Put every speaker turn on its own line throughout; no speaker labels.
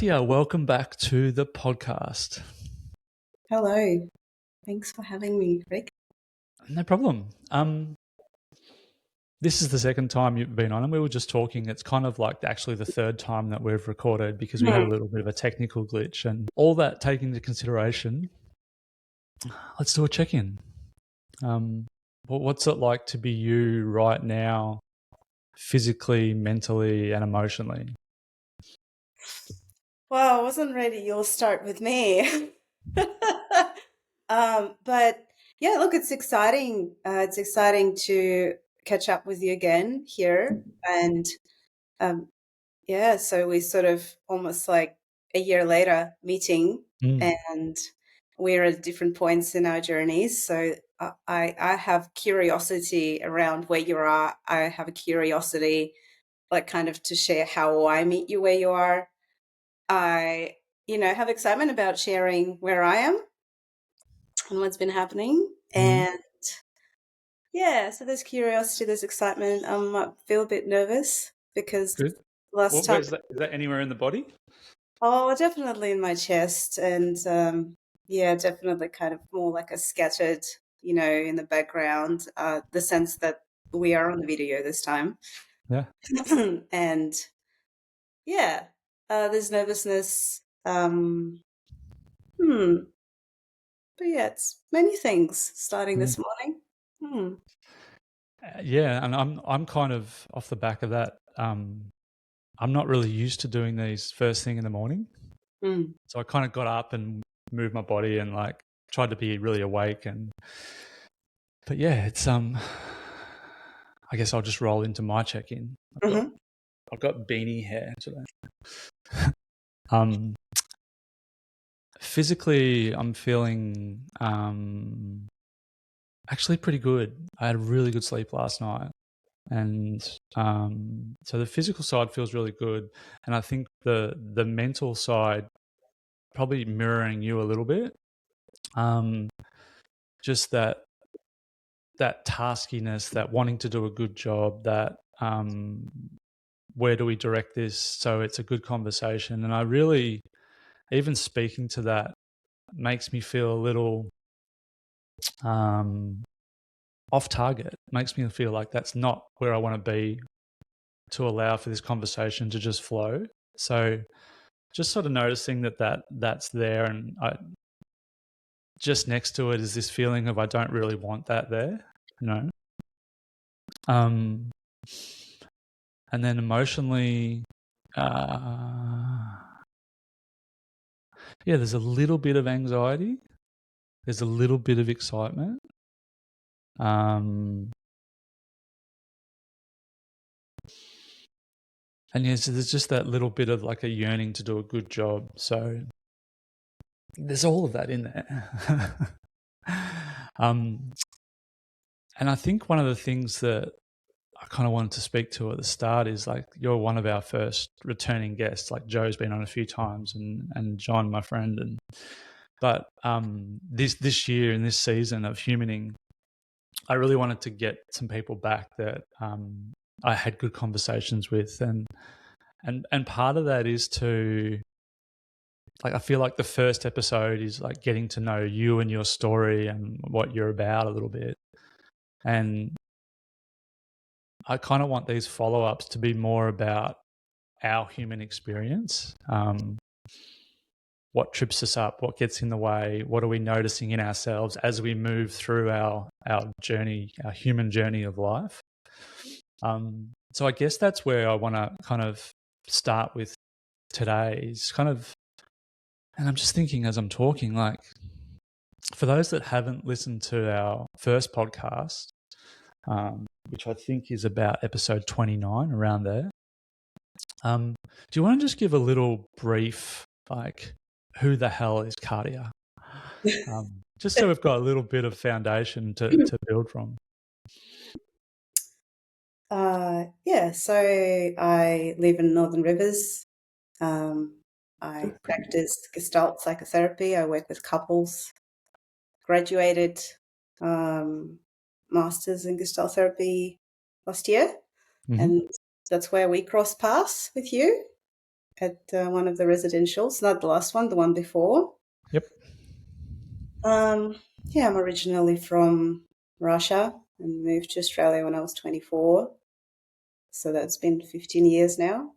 Katia, welcome back to the podcast.
Hello. Thanks for having me, Rick.
No problem. This is the second time you've been on, and we were just talking. It's kind of like actually the third time that we've recorded because we had a little bit of a technical glitch, and all that taken into consideration, let's do a check-in. What's it like to be you right now, physically, mentally, and emotionally?
Well, I wasn't ready. You'll start with me. But yeah, look, it's exciting. It's exciting to catch up with you again here. And yeah, so we sort of almost like a year later meeting, and we're at different points in our journeys. So I have curiosity around where you are. I have a curiosity, like kind of to share how I meet you where you are. I, have excitement about sharing where I am and what's been happening. And yeah, so there's curiosity, there's excitement. I feel a bit nervous because
Good.
last time.
Is that anywhere in the body?
Oh, definitely in my chest. And yeah, definitely kind of more like a scattered, in the background, the sense that we are on the video this time.
Yeah.
And yeah, there's nervousness. But yeah, it's many things starting this morning.
Yeah, and I'm kind of off the back of that. I'm not really used to doing these first thing in the morning, so I kind of got up and moved my body and like tried to be really awake. But yeah, it's I guess I'll just roll into my check-in. I've got beanie hair today. Physically, I'm feeling actually pretty good. I had a really good sleep last night. And so the physical side feels really good. And I think the mental side, probably mirroring you a little bit, just that taskiness, that wanting to do a good job, that where do we direct this so it's a good conversation. And I really, even speaking to that makes me feel a little off target, makes me feel like that's not where I want to be, to allow for this conversation to just flow. So just sort of noticing that's there, and just next to it is this feeling of I don't really want that there, and then emotionally, yeah, there's a little bit of anxiety, there's a little bit of excitement, and yes, there's just that little bit of like a yearning to do a good job. So there's all of that in there. And I think one of the things that I kind of wanted to speak to at the start is like, you're one of our first returning guests. Like Joe's been on a few times, and John, my friend, but this year in this season of humaning, I really wanted to get some people back that I had good conversations with, and part of that is to, like, I feel like the first episode is like getting to know you and your story and what you're about a little bit. And I kind of want these follow-ups to be more about our human experience. What trips us up? What gets in the way? What are we noticing in ourselves as we move through our journey, our human journey of life? So I guess that's where I want to kind of start with today, is kind of, and I'm just thinking as I'm talking, like, for those that haven't listened to our first podcast, which I think is about episode 29, around there, do you want to just give a little brief, like, who the hell is Katia? Just so we've got a little bit of foundation to build from.
Yeah, so I live in Northern Rivers. I practice Gestalt psychotherapy. I work with couples. Graduated Masters in Gestalt therapy last year. And that's where we cross paths with you. at one of the residentials, not the last one, the one before.
Yep.
Yeah, I'm originally from Russia and moved to Australia when I was 24. So that's been 15 years now,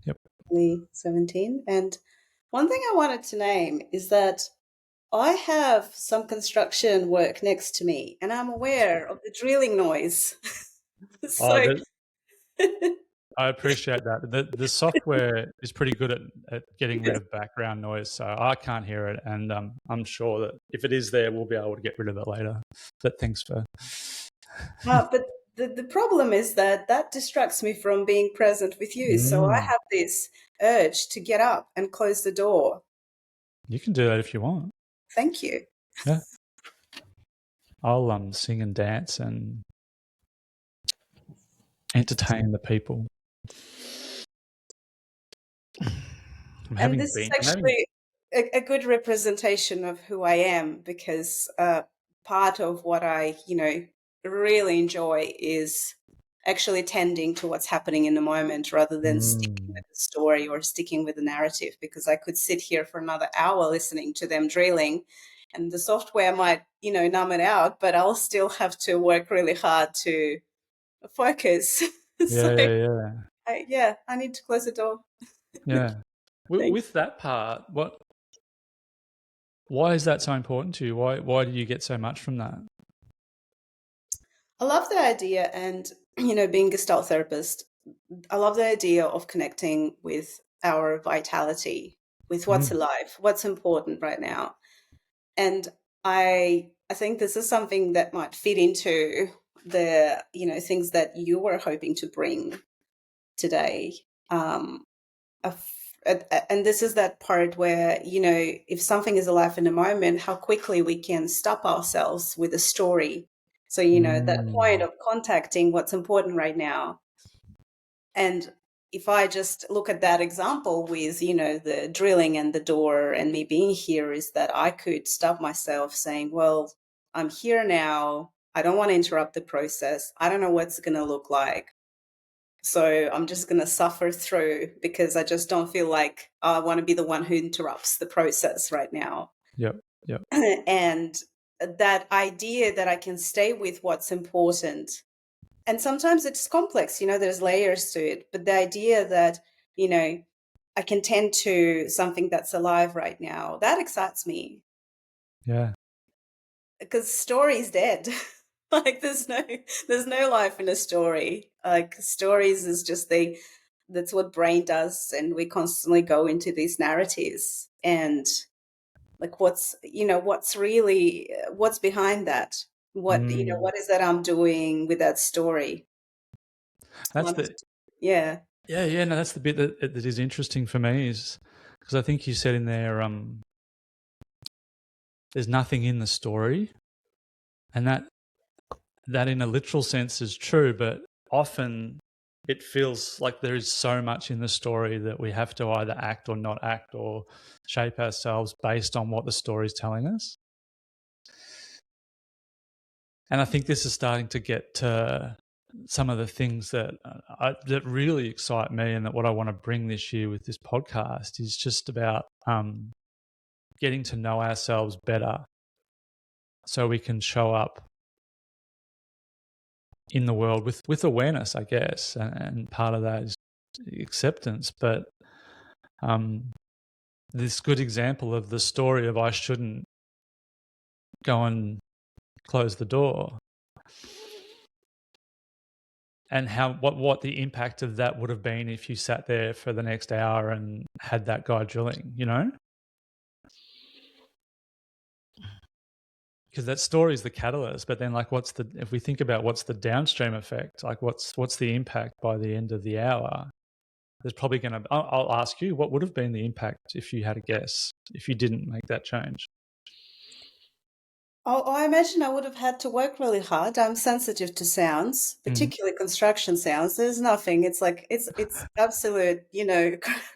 Yep.
only 17. And one thing I wanted to name is that I have some construction work next to me and I'm aware of the drilling noise.
Oh,
So
I appreciate that. The software is pretty good at getting rid of background noise, so I can't hear it, and I'm sure that if it is there, we'll be able to get rid of it later. But thanks for.
but the problem is that that distracts me from being present with you. So I
Mm,
have this urge to get up and close the door.
you can do that if you want.
Thank you.
Yeah, I'll sing and dance and entertain the people.
And this is
I'm having.
actually a good representation of who I am because part of what I, really enjoy is actually tending to what's happening in the moment rather than sticking
Mm,
with the story or sticking with the narrative, because I could sit here for another hour listening to them drilling and the software might, numb it out, but I'll still have to work really hard to focus. So,
yeah, yeah,
I need to close the door.
yeah.
Thanks.
With that part, why is that so important to you? Why do you get so much from that?
I love the idea, and being a Gestalt therapist, I love the idea of connecting with our vitality, with what's
Mm,
alive, what's important right now. And I think this is something that might fit into the things that you were hoping to bring today. Um, and this is that part where if something is alive in the moment, how quickly we can stop ourselves with a story. So that point
mm,
of contacting what's important right now. And if I just look at that example with the drilling and the door and me being here, is that I could stop myself saying, well, I'm here now, I don't want to interrupt the process, I don't know what's going to look like, so I'm just going to suffer through because I just don't feel like I want to be the one who interrupts the process right now.
yep, yep.
And that idea that I can stay with what's important. And sometimes it's complex, there's layers to it. But the idea that, I can tend to something that's alive right now, that excites me
Yeah.
because story is dead. Like there's no life in a story. Like stories is just that's what brain does, and we constantly go into these narratives and like what's really what's behind that,
Mm.
what is that I'm doing with that story.
That's
Um,
the
yeah.
yeah, yeah. No, that's the bit that is interesting for me is because I think you said in there, there's nothing in the story, and that in a literal sense is true, but often it feels like there is so much in the story that we have to either act or not act or shape ourselves based on what the story is telling us. And I think this is starting to get to some of the things that really excite me, and that what I want to bring this year with this podcast is just about getting to know ourselves better, so we can show up in the world with awareness, I guess, and part of that is acceptance. But this good example of the story of I shouldn't go and close the door, and how what the impact of that would have been if you sat there for the next hour and had that guy drilling, because that story is the catalyst. But then, like, if we think about what's the downstream effect, like what's the impact by the end of the hour? There's probably going to. I'll ask you, what would have been the impact if you had a guess if you didn't make that change?
Oh, I imagine I would have had to work really hard. I'm sensitive to sounds,
Mm.
particularly construction sounds. There's nothing. It's like it's absolute,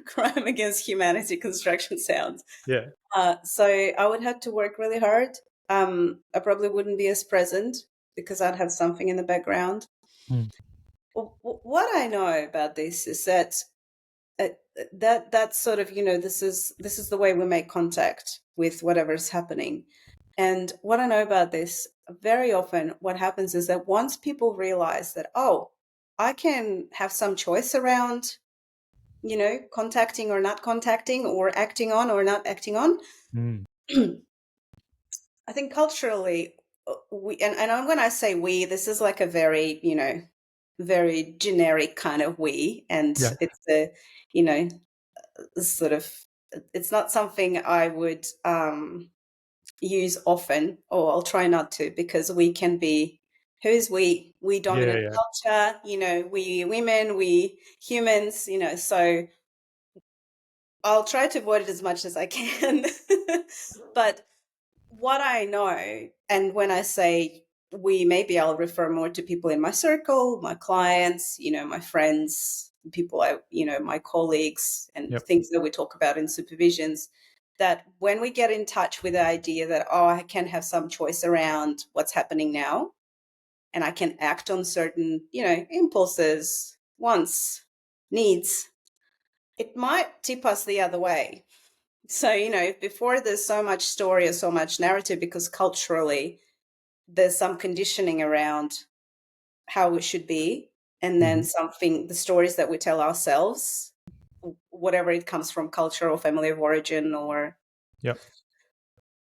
crime against humanity. Construction sounds.
Yeah.
So I would have to work really hard. I probably wouldn't be as present because I'd have something in the background.
Mm.
What I know about this is that that's sort of, this is the way we make contact with whatever is happening. And what I know about this, very often what happens is that once people realize that, oh, I can have some choice around, contacting or not contacting, or acting on or not acting on,
Mm.
I think culturally, and when I say we, this is like a very, very generic kind of we, and
Yeah.
it's a, you know, sort of, it's not something I would use often, or I'll try not to, because we can be, who's we? We
Yeah.
dominant
Yeah.
culture, we women, we humans, so I'll try to avoid it as much as I can. But what I know, and when I say we, maybe I'll refer more to people in my circle, my clients, my friends, people my colleagues, and
Yep.
things that we talk about in supervisions, that when we get in touch with the idea that, oh, I can have some choice around what's happening now, and I can act on certain, impulses, wants, needs, it might tip us the other way. So, before there's so much story or so much narrative, because culturally there's some conditioning around how we should be, and then
Hmm.
the stories that we tell ourselves, whatever it comes from, culture or family of origin, or
Yep.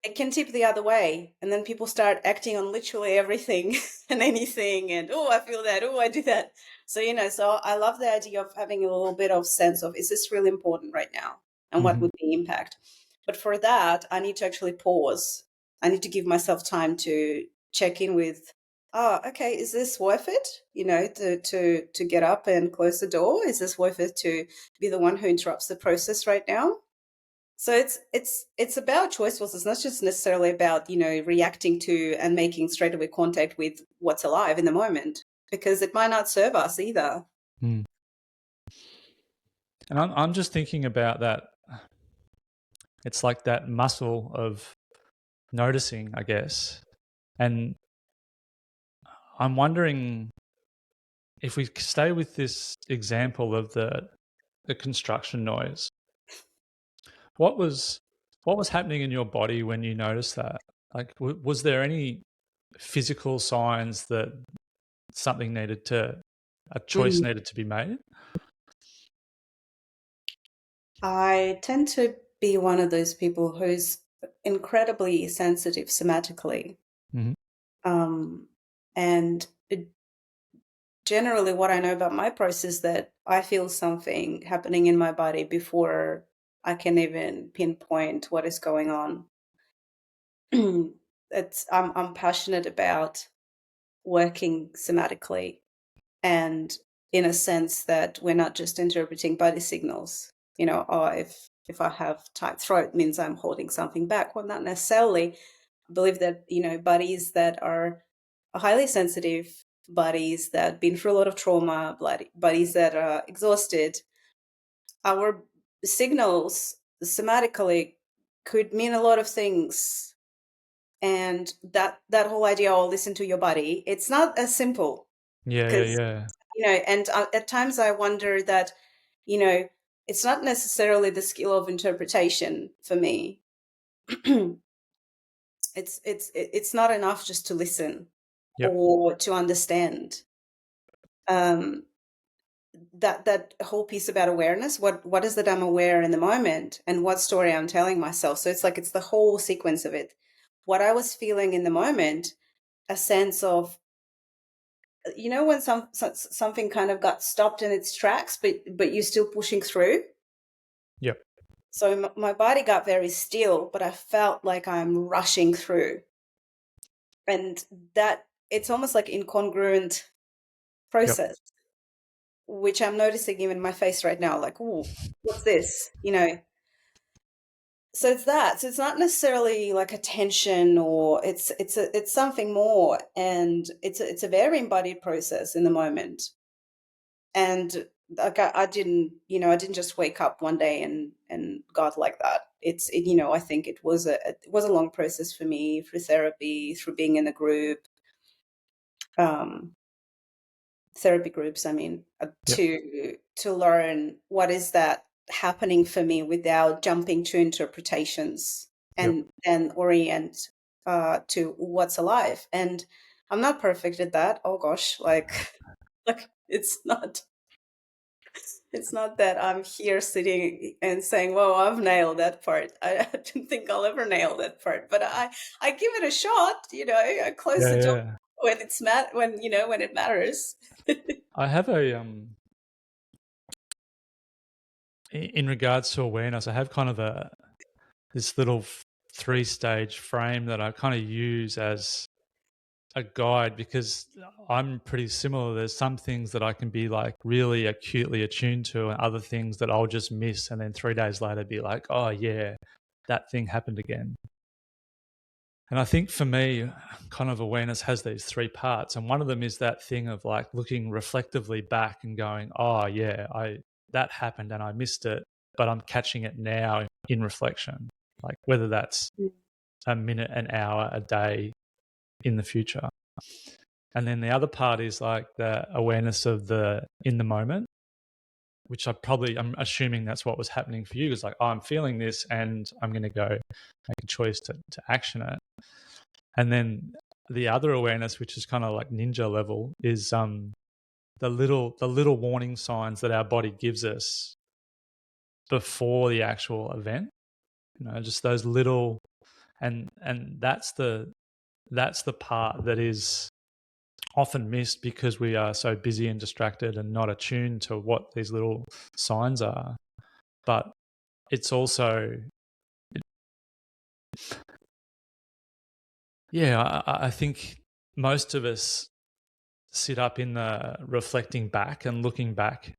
it can tip the other way. And then people start acting on literally everything and anything. And, oh, I feel that. Oh, I do that. So, so I love the idea of having a little bit of sense of, is this really important right now? And what
Hmm.
would be the impact? But for that, I need to actually pause. I need to give myself time to check in with, oh, okay, is this worth it? To get up and close the door? Is this worth it to be the one who interrupts the process right now? So it's about choicefulness. It's not just necessarily about, reacting to and making straightaway contact with what's alive in the moment, because it might not serve us either.
Mm. And I'm just thinking about that. It's like that muscle of noticing, I guess. And I'm wondering if we stay with this example of the construction noise. What was what was happening in your body when you noticed that? Like, was there any physical signs that something needed to a choice
Mm.
needed to be made?
I tend to be one of those people who's incredibly sensitive somatically.
Hmm.
And generally, what I know about my process, that I feel something happening in my body before I can even pinpoint what is going on. I'm passionate about working somatically, and in a sense that we're not just interpreting body signals. Oh, if I have tight throat means I'm holding something back. Well, not necessarily. I believe that, bodies that are highly sensitive, bodies that been through a lot of trauma, bodies that are exhausted, our signals somatically could mean a lot of things. And that whole idea, oh, listen to your body, it's not as simple,
Yeah, yeah,
because,
yeah.
and at times I wonder that, you know it's not necessarily the skill of interpretation for me. It's not enough just to listen
Yep,
or to understand. um that whole piece about awareness, what is that I'm aware in the moment, and what story I'm telling myself. So it's like, it's the whole sequence of it. What I was feeling in the moment, a sense of, when something kind of got stopped in its tracks, but you're still pushing through.
yep,
So my body got very still, but I felt like I'm rushing through. And that, it's almost like incongruent
yep,
process, which I'm noticing even in my face right now, like, oh, what's this? So it's that. So it's not necessarily like a tension, or it's something more, and it's a very embodied process in the moment. And like, I didn't just wake up one day and got like that. I think it was a long process for me, through therapy, through being in a group. Um therapy groups, I mean,
Yep.
to learn what is that happening for me without jumping to interpretations,
Yep.
and then orient to what's alive. And I'm not perfect at that. Oh gosh, like like it's not that I'm here sitting and saying, "Whoa, I've nailed that part." I don't think I'll ever nail that part, but I give it a shot. I close
Yeah,
the door
yeah.
when when it matters.
I have a in regards to awareness, I have kind of this little 3-stage frame that I kind of use as a guide, because I'm pretty similar. There's some things that I can be like really acutely attuned to, and other things that I'll just miss, and then 3 days later be like, oh yeah, that thing happened again. And I think for me, kind of awareness has these 3 parts, and one of them is that thing of like looking reflectively back and going, oh yeah, I that happened and I missed it, but I'm catching it now in reflection, like whether that's a minute, an hour, a day in the future. And then the other part is like the awareness of the in the moment, which I'm assuming that's what was happening for you. It's like, oh, I'm feeling this and I'm going to go make a choice to action it. And then the other awareness, which is kind of like ninja level, is the little warning signs that our body gives us before the actual event. Just those little, and that's the part that is often missed because we are so busy and distracted and not attuned to what these little signs are. But it's also, yeah, I think most of us sit up in the reflecting back and looking back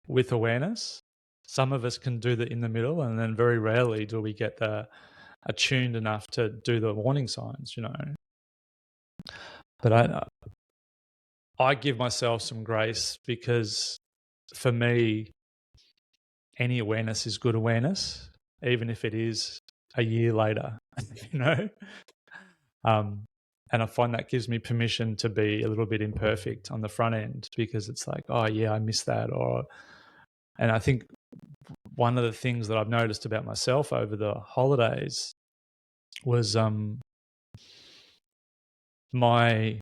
with awareness. Some of us can do that in the middle, and then very rarely do we get the attuned enough to do the warning signs. But I give myself some grace, because for me, any awareness is good awareness, even if it is a year later, you know? And I find that gives me permission to be a little bit imperfect on the front end, because it's like, oh yeah, I missed that. And I think one of the things that I've noticed about myself over the holidays was my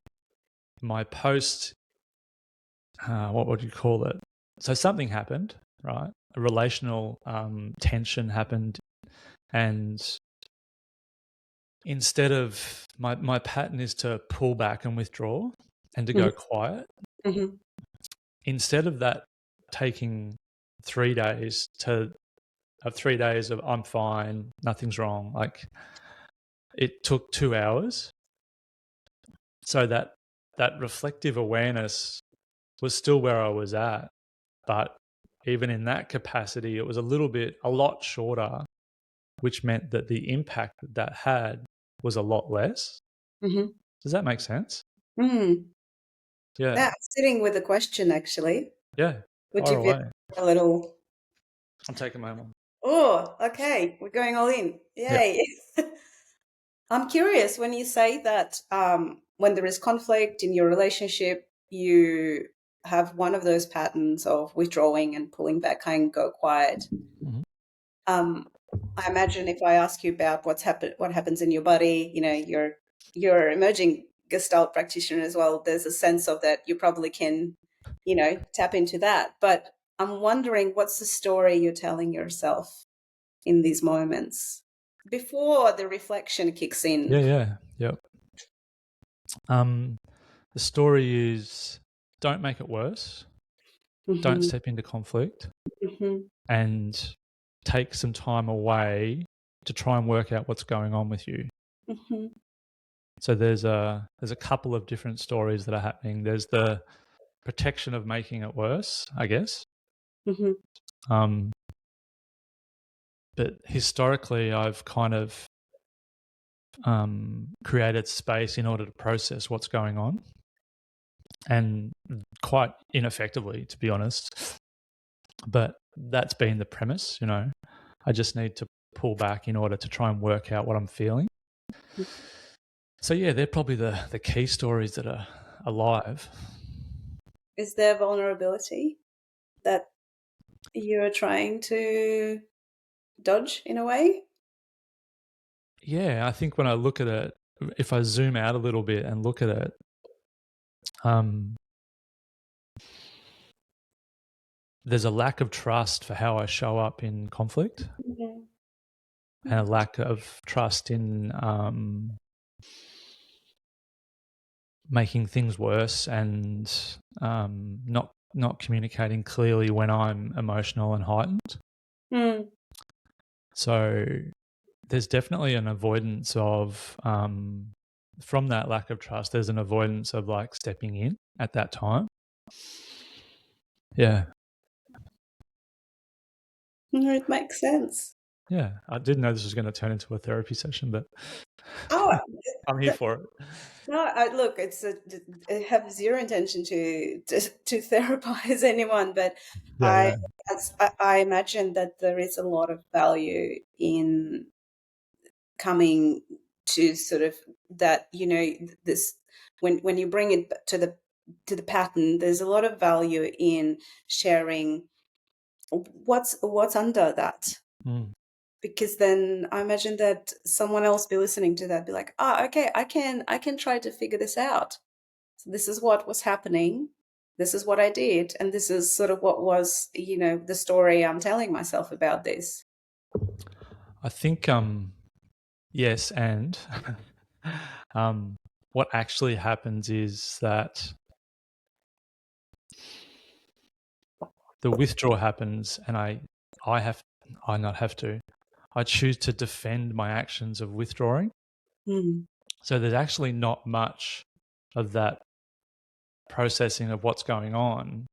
post, what would you call it? So something happened, right? A relational tension happened, and instead of my pattern is to pull back and withdraw and to go quiet.
Mhm.
Instead of that taking 3 days to 3 days of I'm fine, nothing's wrong, like it took 2 hours. So that reflective awareness was still where I was at, but even in that capacity, it was a lot shorter, which meant that the impact that had was a lot less.
Mhm.
Does that make sense?
Mm.
Yeah.
Yeah, sitting with a question, actually.
Yeah.
Would
Far
you be
away.
a little?
I'm taking my mom.
Oh, okay. We're going all in.
Yeah.
Yay. I'm curious when you say that when there is conflict in your relationship, you have one of those patterns of withdrawing and pulling back and go quiet.
Mhm.
Um, I imagine if I ask you about what happens in your body, you're emerging Gestalt practitioner as well. There's a sense of that you probably can, tap into that. But I'm wondering, what's the story you're telling yourself in these moments before the reflection kicks
Yeah,
in?
yeah. Yep. The story is, don't make it worse. Don't
Hmm.
step into conflict,
Hmm.
and take some time away to try and work out what's going on with you.
Hmm.
So there's a couple of different stories that are happening. There's the protection of making it worse, I guess.
Hmm.
Um, but historically, I've kind of created space in order to process what's going on, and quite ineffectively, to be honest. But that's been the premise. I just need to pull back in order to try and work out what I'm feeling. So yeah, they're probably the key stories that are alive.
Is there vulnerability that you're trying to dodge in a way?
Yeah, I think when I look at it, if I zoom out a little bit and look at it, there's a lack of trust for how I show up in conflict,
Mhm.
and a lack of trust in making things worse, and not communicating clearly when I'm emotional and heightened.
Mm.
So there's definitely an avoidance of from that lack of trust. There's an avoidance of like stepping in at that time. Yeah,
It makes sense.
yeah. I didn't know this was going to turn into a therapy session, but
Oh,
I'm here for it.
no, look, I have zero intention to therapize anyone, but
Yeah, yeah.
I imagine that there is a lot of value in coming to sort of that, this, when you bring it to the pattern, there's a lot of value in sharing what's under that.
Mm.
Because then I imagine that someone else be listening to that, be like, oh, okay, I can try to figure this out. So this is what was happening. This is what I did. And this is sort of what was, the story I'm telling myself about this.
I think yes, and what actually happens is that the withdrawal happens, and I have I not have to. I choose to defend my actions of withdrawing.
Mm,
So there's actually not much of that processing of what's going on.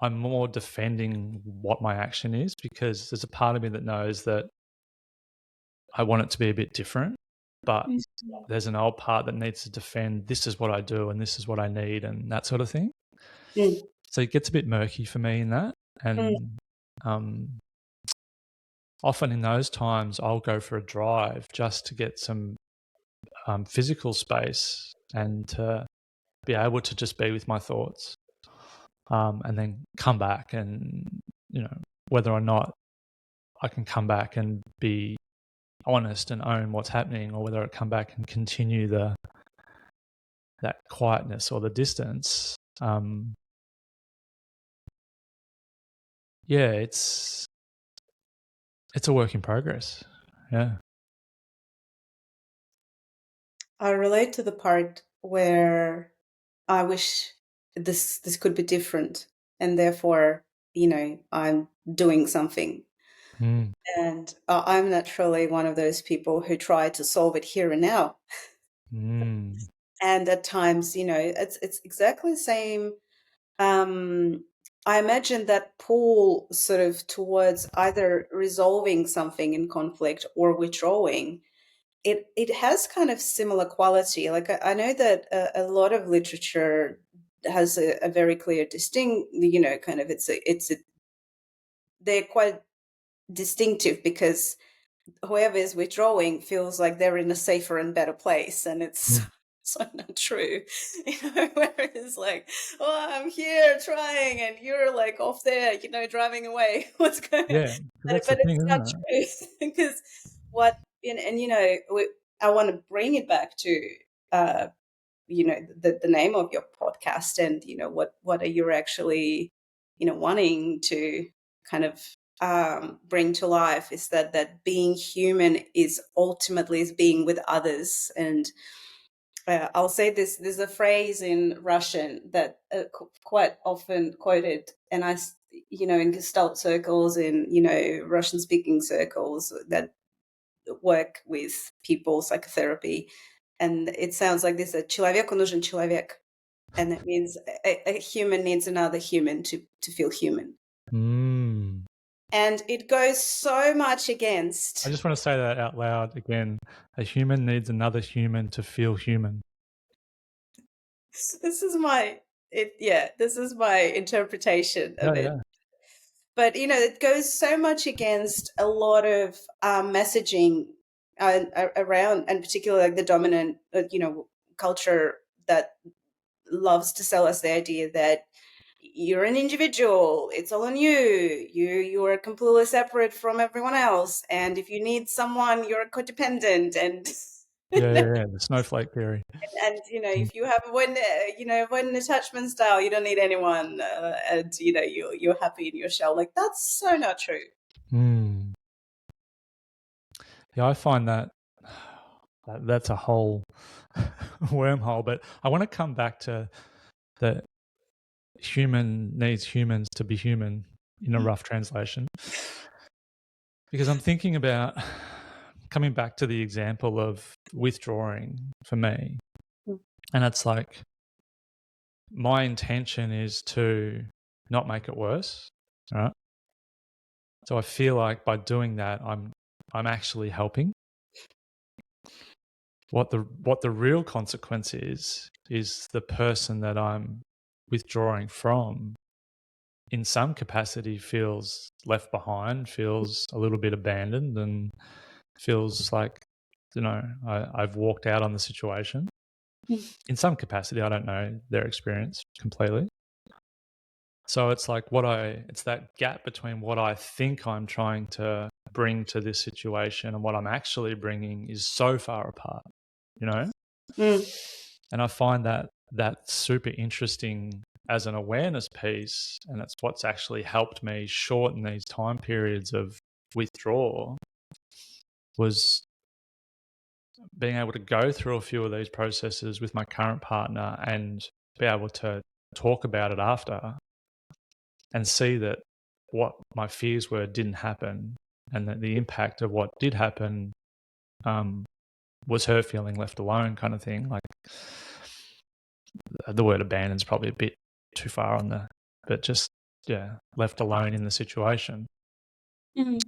I'm more defending what my action is, because there's a part of me that knows that I want it to be a bit different, but
mm,
there's an old part that needs to defend, this is what I do and this is what I need and that sort of thing.
mm,
So it gets a bit murky for me in that.
mm,
And often in those times, I'll go for a drive just to get some physical space and to be able to just be with my thoughts, and then come back, and, whether or not I can come back and be honest and own what's happening, or whether I come back and continue that quietness or the distance. Yeah, it's a work in progress. Yeah.
I relate to the part where I wish this could be different, and therefore, I'm doing something.
Mm.
And I'm naturally one of those people who try to solve it here and now.
Mm.
And at times, it's exactly the same. I imagine that pull sort of towards either resolving something in conflict or withdrawing. It has kind of similar quality. Like I know that a lot of literature has a very clear distinct. Kind of they're quite distinctive, because whoever is withdrawing feels like they're in a safer and better place, and it's
Mm.
so not true. Where it's like, oh, I'm here trying and you're like off there, driving away. What's going on?
Yeah, 'cause that's the
But
thing,
it's not
isn't it?
true. Because and I want to bring it back to uh the name of your podcast, and what are you actually wanting to kind of bring to life, is that being human is ultimately is being with others. And I'll say this, there's a phrase in Russian that quite often quoted, and in Gestalt circles, in Russian speaking circles that work with people, psychotherapy, and it sounds like this: человеку нужен человек. And it means a human needs another human to feel human.
Mm.
And it goes so much
I
against.
just want to say that out loud again. A human needs another human to feel human.
This is this is my interpretation
Yeah,
of it.
yeah.
But it goes so much against a lot of messaging around, and particularly like the dominant culture that loves to sell us the idea that you're an individual. It's all on you. You are completely separate from everyone else. And if you need someone, you're codependent. And
Yeah. The snowflake theory.
and if you have one attachment style, you don't need anyone. And you're happy in your shell. Like, that's so not true.
Mm. Yeah, I find that's a whole wormhole. But I want to come back to the human needs humans to be human in a rough translation, because I'm thinking about coming back to the example of withdrawing for me.
Mm.
And it's like, my intention is to not make it worse, right? So I feel like by doing that, I'm actually helping. What the real consequence is the person that I'm withdrawing from, in some capacity, feels left behind, feels a little bit abandoned, and feels like, I've walked out on the situation.
Mm.
In some capacity, I don't know their experience completely. So it's like it's that gap between what I think I'm trying to bring to this situation and what I'm actually bringing is so far apart, you know?
Mm.
And I find that super interesting as an awareness piece. And it's what's actually helped me shorten these time periods of withdrawal, was being able to go through a few of these processes with my current partner and be able to talk about it after and see that what my fears were didn't happen, and that the impact of what did happen was her feeling left alone, kind of thing. Like, the word abandoned is probably a bit too far on but just, left alone in the situation.
Mm.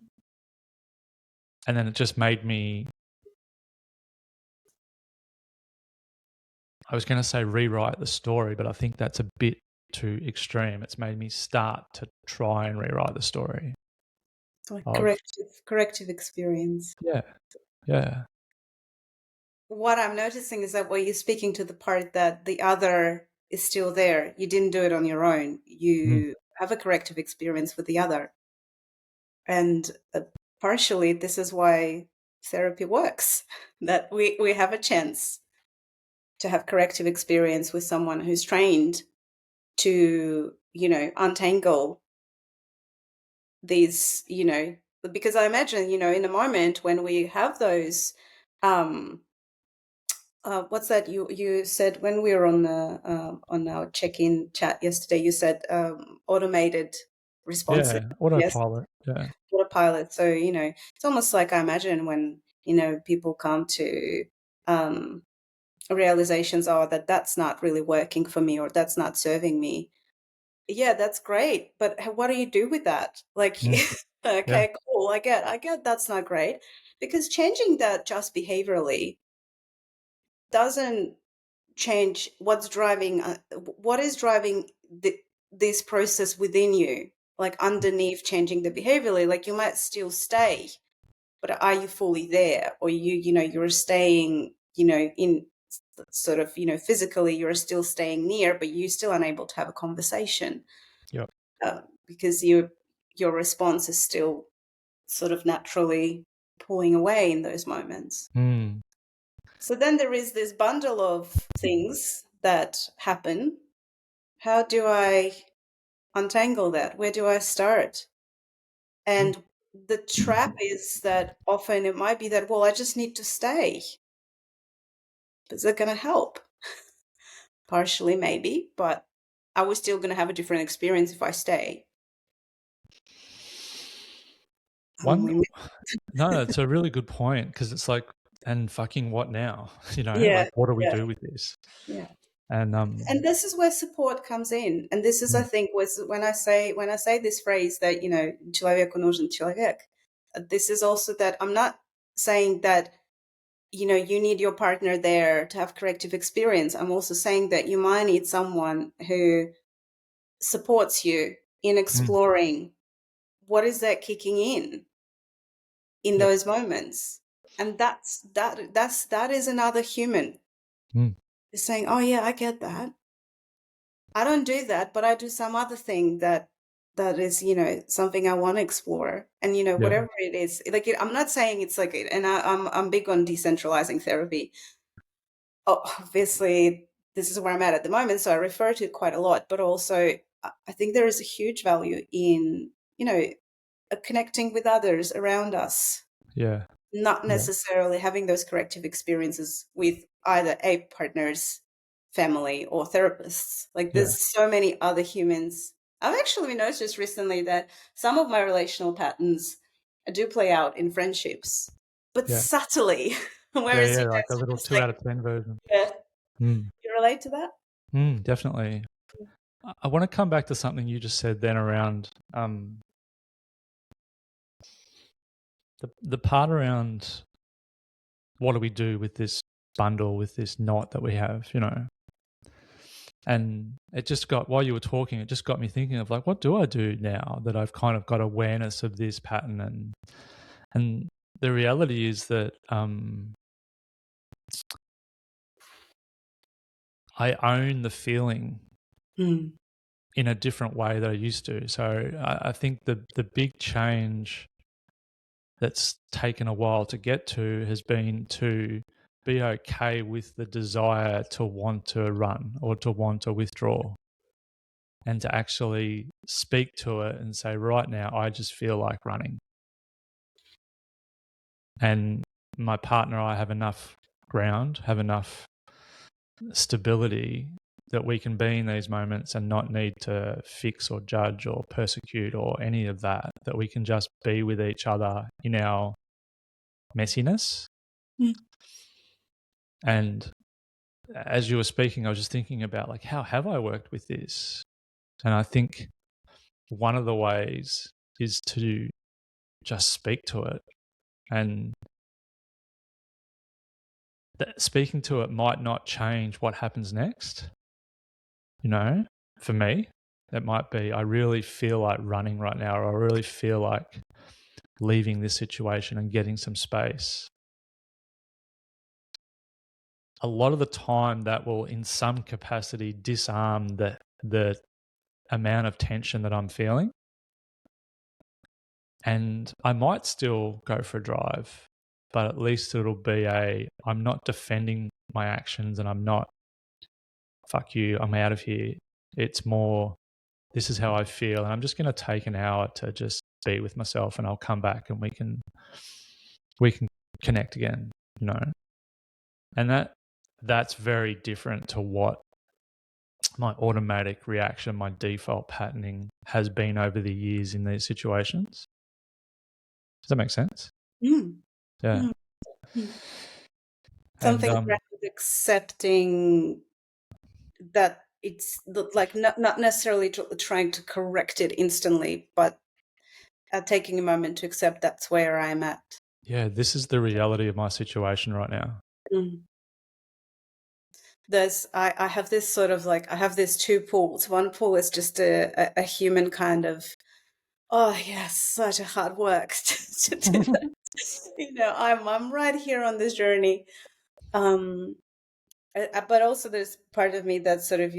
And then it just made me, I was going to say rewrite the story, but I think that's a bit too extreme. It's made me start to try and rewrite the story
It's like
of,
corrective experience.
yeah.
What I'm noticing is that, while you're speaking to the part that the other is still there, you didn't do it on your own.
Mm,
You have a corrective experience with the other. And partially, this is why therapy works, that we have a chance to have corrective experience with someone who's trained to, untangle these, because I imagine, in a moment when we have those, um, what's that you said when we were on our check-in chat yesterday? You said automated responses.
yeah,
Yes,
autopilot. Yeah.
autopilot. So it's almost like, I imagine, when people come to um, realizations, oh, that's not really working for me, or that's not serving me. Yeah, that's great, but what do you do with that? Like,
Mm, yeah.
okay, cool. I get that's not great, because changing that just behaviorally doesn't change what is driving this process within you, like underneath changing the behaviorally. Like, you might still stay, but are you fully there? Or you're staying, in sort of, physically you're still staying near, but you're still unable to have a conversation,
Yep.
because your response is still sort of naturally pulling away in those moments.
Mm,
So then there is this bundle of things that happen. How do I untangle that? Where do I start?
mm,
And the trap is that often it might be that, well, I just need to stay. Is it going to help? Partially, maybe, but are we still going to have a different experience if I stay?
one
We
No, it's a really good point, because it's like, and fucking what now?
Yeah,
Like, what do we
yeah,
do with this?
yeah.
And
And this is where support comes in. And this is, I
mm,
think, was when I say this phrase that, человеку нужен человек, this is also that I'm not saying that, you need your partner there to have corrective experience. I'm also saying that you might need someone who supports you in
mm,
exploring what is that kicking in
yep.
those moments. And that is another human
Mm,
is saying, oh yeah, I get that. I don't do that, but I do some other thing that is, something I want to explore. And,
Yeah,
whatever it is, like, I'm not saying it's like, and I'm big on decentralizing therapy. Oh, obviously, this is where I'm at the moment, so I refer to it quite a lot. But also, I think there is a huge value in, connecting with others around us,
yeah,
not
yeah,
necessarily having those corrective experiences with either a partner's family or therapists. Like,
yeah,
there's so many other humans. I've actually noticed recently that some of my relational patterns do play out in friendships, but
yeah,
subtly.
yeah,
Whereas,
yeah. Like a
it's
little
just
two
like,
out of 10 version.
yeah,
Mm.
you relate to that?
Definitely. I want to come back to something you just said then around the part around what do we do with this bundle, with this knot that we have, And it just got, while you were talking, it just got me thinking of like, what do I do now that I've kind of got awareness of this pattern? And the reality is that I own the feeling
Mm.
in a different way that I used to. So I think the big change that's taken a while to get to has been to be okay with the desire to want to run or to want to withdraw, and to actually speak to it and say, right now, I just feel like running. And my partner, I have enough ground, have enough stability that we can be in these moments and not need to fix or judge or persecute or any of that, that we can just be with each other in our messiness.
Mm.
And as you were speaking, I was just thinking about like, how have I worked with this? And I think one of the ways is to just speak to it. And that speaking to it might not change what happens next. For me, it might be, I really feel like running right now, or I really feel like leaving this situation and getting some space. A lot of the time that will in some capacity disarm the amount of tension that I'm feeling. And I might still go for a drive, but at least it'll be I'm not defending my actions and I'm not, fuck you, I'm out of here. It's more, this is how I feel. And I'm just going to take an hour to just be with myself, and I'll come back and we can connect again, you know? And that's very different to what my automatic reaction, my default patterning has been over the years in these situations. Does that make sense?
Mm.
Yeah.
Mm. Mm.
And
Something around accepting that it's like not necessarily trying to correct it instantly, but taking a moment to accept that's where I'm at.
yeah, this is the reality of my situation right now.
Mm. I have this sort of like, I have these two pools. One pool is just a human kind of, oh yes, such a hard work to do that. I'm right here on this journey. Um, but also there's part of me that's sort of,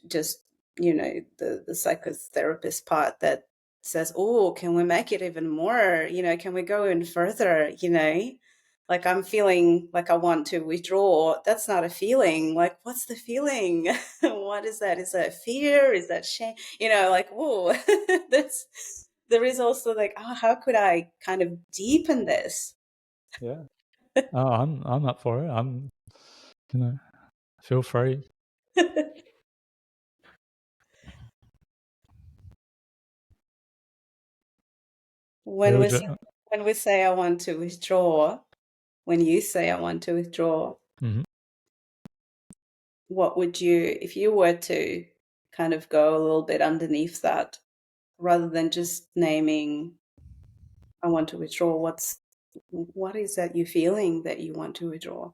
just, the psychotherapist part that says, oh, can we make it even more? Can we go in further? Like, I'm feeling like I want to withdraw. That's not a feeling. Like, what's the feeling? What is that? Is that fear? Is that shame? Like, whoa, that's, there is also like, oh, how could I kind of deepen this?
Yeah. Oh, I'm up for it. You know, feel free.
when
Really
we
do.
say, when we say I want to withdraw, when you say I want to withdraw,
Mm-hmm.
what would you, if you were to kind of go a little bit underneath that, rather than just naming I want to withdraw, what is that you feeling that you want to withdraw?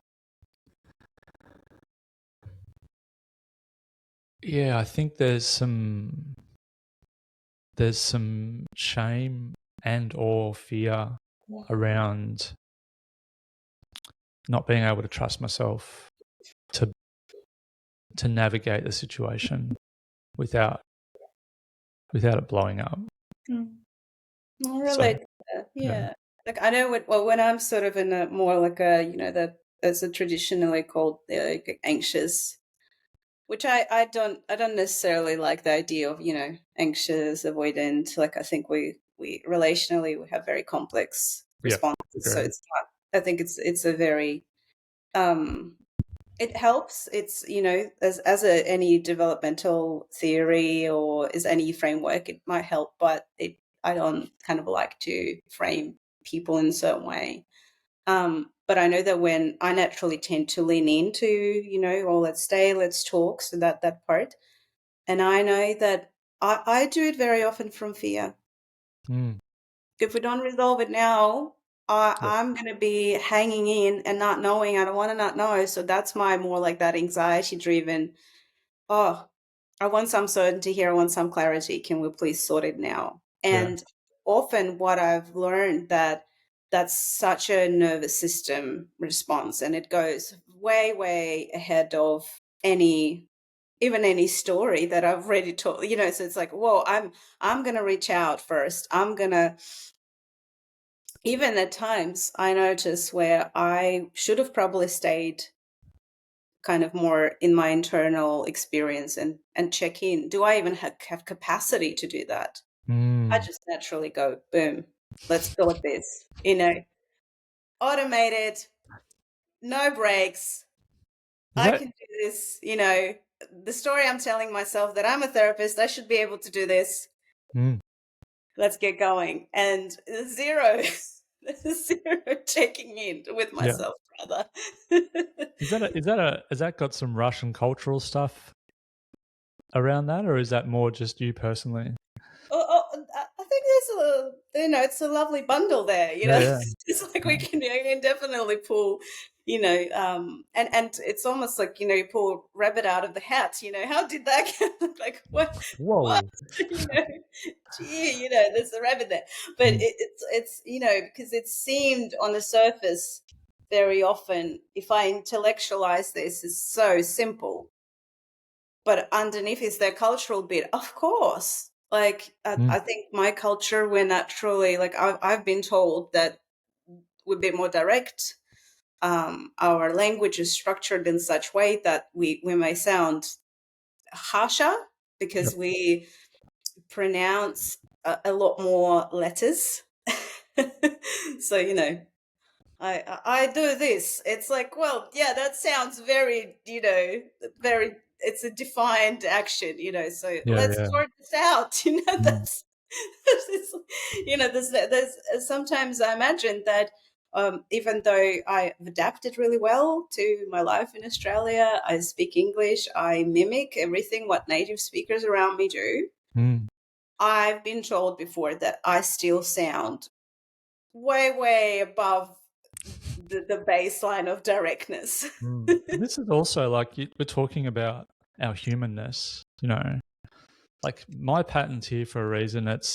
Yeah, I think there's some shame and or fear around not being able to trust myself to to navigate the situation. without it blowing up.
Mm. I
So
relate to that.
yeah.
Yeah. Like I know when I'm sort of in a more like a, that as a traditionally called like anxious, which I don't necessarily like the idea of, anxious, avoidant. Like I think we relationally we have very complex
Yeah.
responses. So
Agreed.
it's not, I think it's a very um it helps. It's, as any developmental theory or as any framework, it might help, but I don't kind of like to frame people in a certain way. But I know that when I naturally tend to lean into, oh, let's stay, let's talk, so that part. And I know that I do it very often from fear.
Mm.
If we don't resolve it now,
Yep.
I'm going to be hanging in and not knowing. I don't want to not know. So that's my more like that anxiety driven. Oh, I want some certainty here. I want some clarity. Can we please sort it now?
Yeah.
And often what I've learned that that's such a nervous system response, and it goes way, way ahead of any even any story that I've already told, so it's like, whoa, I'm gonna reach out first. I'm gonna even at times I notice where I should have probably stayed kind of more in my internal experience and check in. Do I even have capacity to do that? I
Mm.
just naturally go, boom, let's go with this. Automated, no breaks.
Is
I
that
can do this. The story I'm telling myself that I'm a therapist, I should be able to do this.
mm.
Let's get going. And zero, zero checking in with
Yeah.
myself, rather.
Has that got some Russian cultural stuff around that, or is that more just you personally?
I think there's it's a lovely bundle there.
Yeah, yeah.
It's like I can definitely pull, and it's almost like you pull rabbit out of the hat. How did that get like what
Whoa.
gee, there's a rabbit there, but
Mm.
it's because it seemed on the surface very often if I intellectualize this is so simple, but underneath is their cultural bit, of course. Like
Mm.
I think my culture, we're naturally like I've been told that we're a bit more direct. Our language is structured in such way that we may sound harsher
Yep.
because we pronounce a lot more letters. So I do this. It's like, well, yeah, that sounds very, very. It's a defined action, So
Yeah,
let's
yeah.
sort this out.
Mm.
That's, there's sometimes I imagine that even though I've adapted really well to my life in Australia, I speak English, I mimic everything what native speakers around me do.
Mm.
I've been told before that I still sound way, way above the baseline of directness.
Mm. And this is also like we're talking about our humanness, like my pattern's here for a reason. It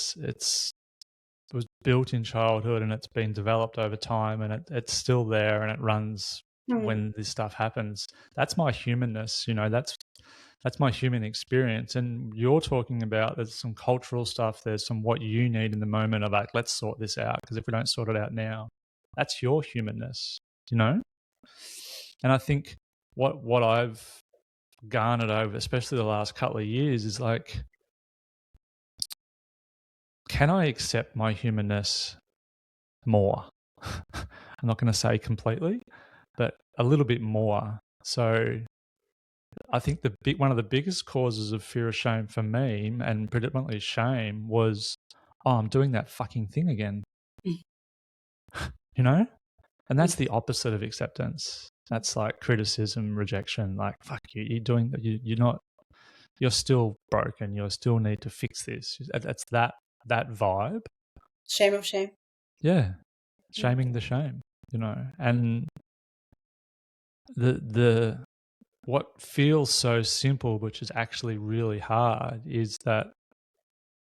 was built in childhood and it's been developed over time, and it's still there and it runs
Hmm.
when this stuff happens. That's my humanness, that's my human experience. And you're talking about there's some cultural stuff, there's some what you need in the moment of like, let's sort this out, because if we don't sort it out now, that's your humanness, you know? And I think what I've garnered over, especially the last couple of years, is like, can I accept my humanness more? I'm not going to say completely, but a little bit more. So I think one of the biggest causes of fear of shame for me, and predominantly shame, was, oh, I'm doing that fucking thing again, you know? And that's the opposite of acceptance. That's like criticism, rejection, like, fuck you, you're not, you're still broken, you still need to fix this. That's that vibe.
Shame of shame.
Yeah.
Mm.
Shaming the shame, and the what feels so simple, which is actually really hard, is that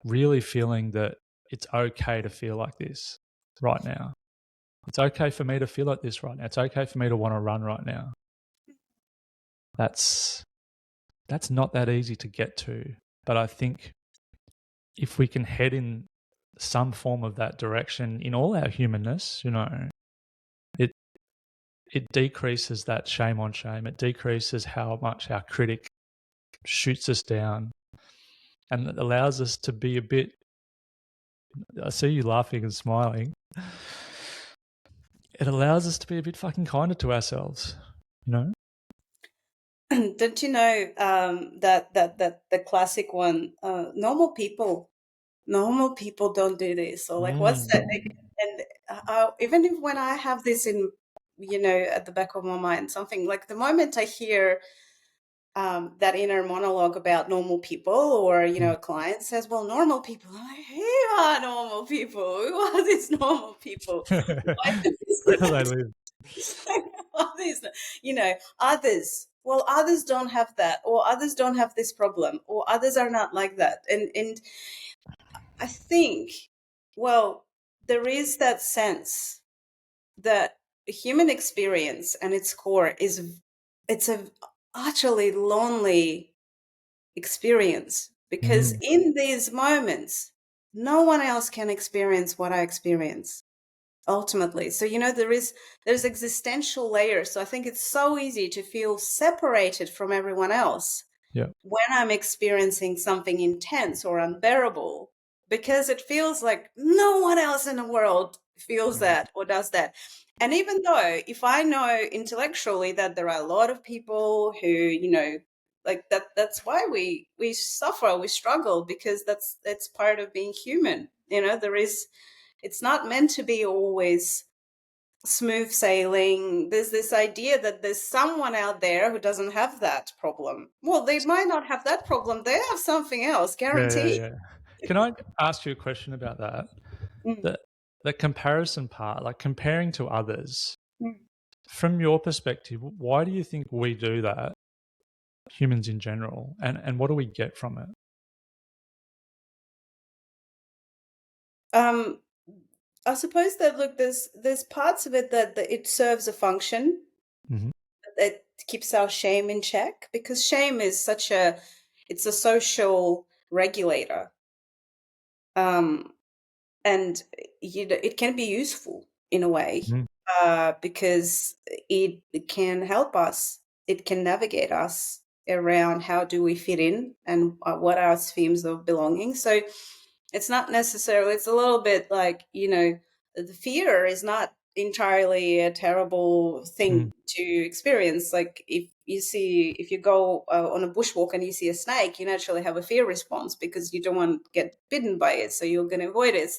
really feeling that it's okay to feel like this right now. It's okay for me to feel like this right now. It's okay for me to want to run right now. That's not that easy to get to. But I think if we can head in some form of that direction in all our humanness, it it decreases that shame on shame. It decreases how much our critic shoots us down, and it allows us to be a bit. I see you laughing and smiling. It allows us to be a bit fucking kinder to ourselves, you know?
Don't you know that the classic one, normal people don't do this, or like what's that?
Mm.
And even if when I have this in, at the back of my mind, something like the moment I hear that inner monologue about normal people, or
Mm.
a client says, well, normal people, I'm like, who are normal people? Who are these normal people? Why
Where do they live?
are these, others? Well, others don't have that, or others don't have this problem, or others are not like that. And I think, well, there is that sense that the human experience and its core is, it's a utterly lonely experience, because
Mm.
in these moments no one else can experience what I experience ultimately. So there's existential layers. So I think it's so easy to feel separated from everyone else
Yeah.
when I'm experiencing something intense or unbearable, because it feels like no one else in the world feels
Mm.
that or does that. And even though if I know intellectually that there are a lot of people who, like that's why we suffer, we struggle, because that's part of being human. It's not meant to be always smooth sailing. There's this idea that there's someone out there who doesn't have that problem. Well, they might not have that problem. They have something else,
Yeah, yeah,
guaranteed.
yeah. Can I ask you a question about that?
Mm,
The comparison part, like comparing to others,
mm.
from your perspective, why do you think we do that, humans in general, and what do we get from it?
Um, I suppose that, look, there's parts of it that it serves a function
Mhm.
that keeps our shame in check, because shame is it's a social regulator. Um, and it can be useful in a way,
Mm.
because it can help us, it can navigate us around how do we fit in, and what are our themes of belonging. So it's not necessarily, it's a little bit like, the fear is not entirely a terrible
Mm.
thing to experience. Like if you go on a bushwalk and you see a snake, you naturally have a fear response because you don't want to get bitten by it, so you're going to avoid it.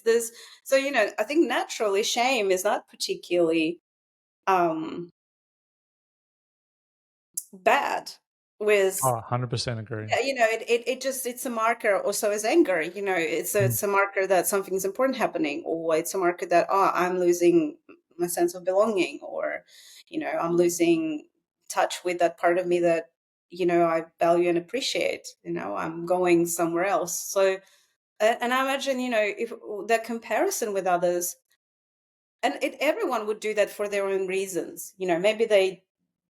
So I think naturally shame is not particularly um bad
Oh,
with.
100% agree.
Yeah, it's a marker. Also, as anger,
Mm.
it's a marker that something's important happening, or it's a marker that, I'm losing my sense of belonging, or I'm losing touch with that part of me that I value and appreciate. I'm going somewhere else. So, and I imagine, if that comparison with others, and everyone would do that for their own reasons. Maybe they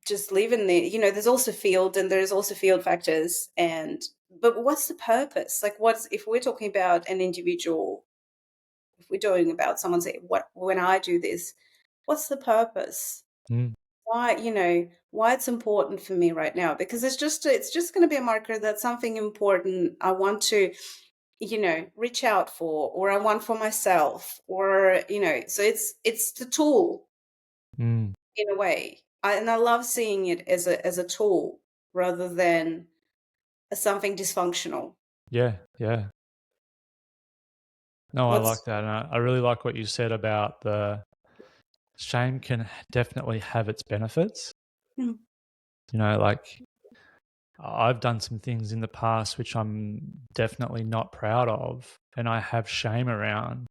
just live in the, there's also field, and there's also field factors. And but what's the purpose? Like, what's, if we're talking about an individual, if we're talking about someone say, what, when I do this, what's the purpose?
Mm.
Why, why it's important for me right now? Because it's just going to be a marker that something important I want to, reach out for, or I want for myself, or so it's the tool
Mm.
in a way. And I love seeing it as a tool rather than as something dysfunctional.
Yeah, yeah. No, I like
What's
that, and I really like what you said about the shame can definitely have its benefits.
Mm,
Like I've done some things in the past which I'm definitely not proud of, and I have shame around,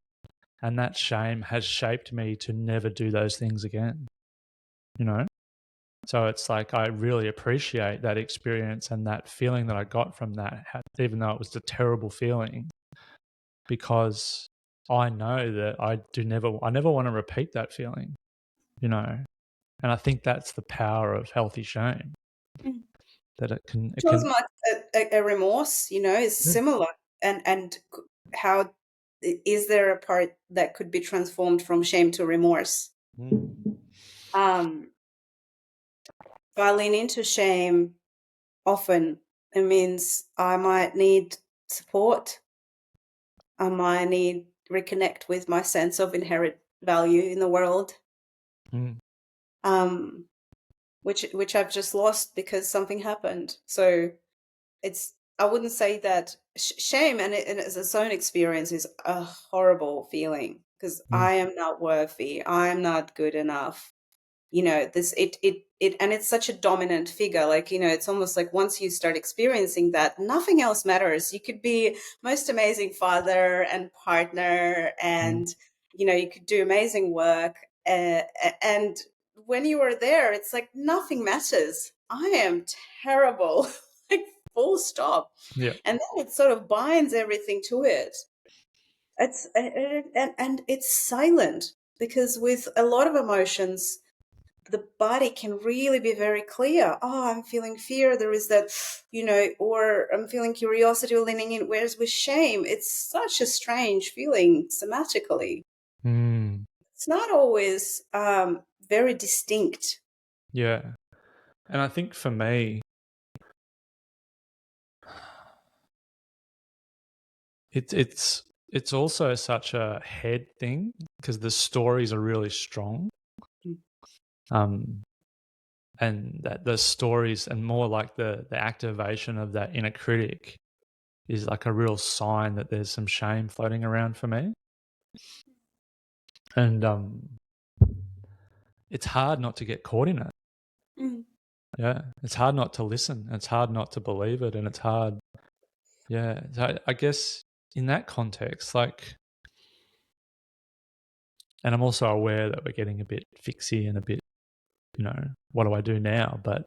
and that shame has shaped me to never do those things again, you know? So it's like I really appreciate that experience and that feeling that I got from that, even though it was a terrible feeling, because I know that I never want to repeat that feeling, you know? And I think that's the power of healthy shame,
mm.
that it
Shows
can,
much a remorse, is similar, and how is there a part that could be transformed from shame to remorse? Um, if I lean into shame, often it means I might need support. I might need reconnect with my sense of inherent value in the world, um, which I've just lost because something happened. So it's I wouldn't say that shame and as its own experience is a horrible feeling because I am not worthy. I am not good enough. This it and it's such a dominant figure, like, it's almost like once you start experiencing that, nothing else matters. You could be most amazing father and partner, and you could do amazing work, and when you are there, it's like nothing matters. I am terrible. Like, full stop.
Yeah.
And then it sort of binds everything to it. And it's silent, because with a lot of emotions, the body can really be very clear. Oh, I'm feeling fear. There is that, or I'm feeling curiosity leaning in. Whereas with shame, it's such a strange feeling somatically. It's not always very distinct.
Yeah. And I think for me, it's also such a head thing because the stories are really strong. And that the stories and more like the activation of that inner critic is like a real sign that there's some shame floating around for me. And it's hard not to get caught in it. Yeah, it's hard not to listen. It's hard not to believe it, and it's hard. Yeah, so I guess in that context, like, and I'm also aware that we're getting a bit fixy and a bit, what do I do now? But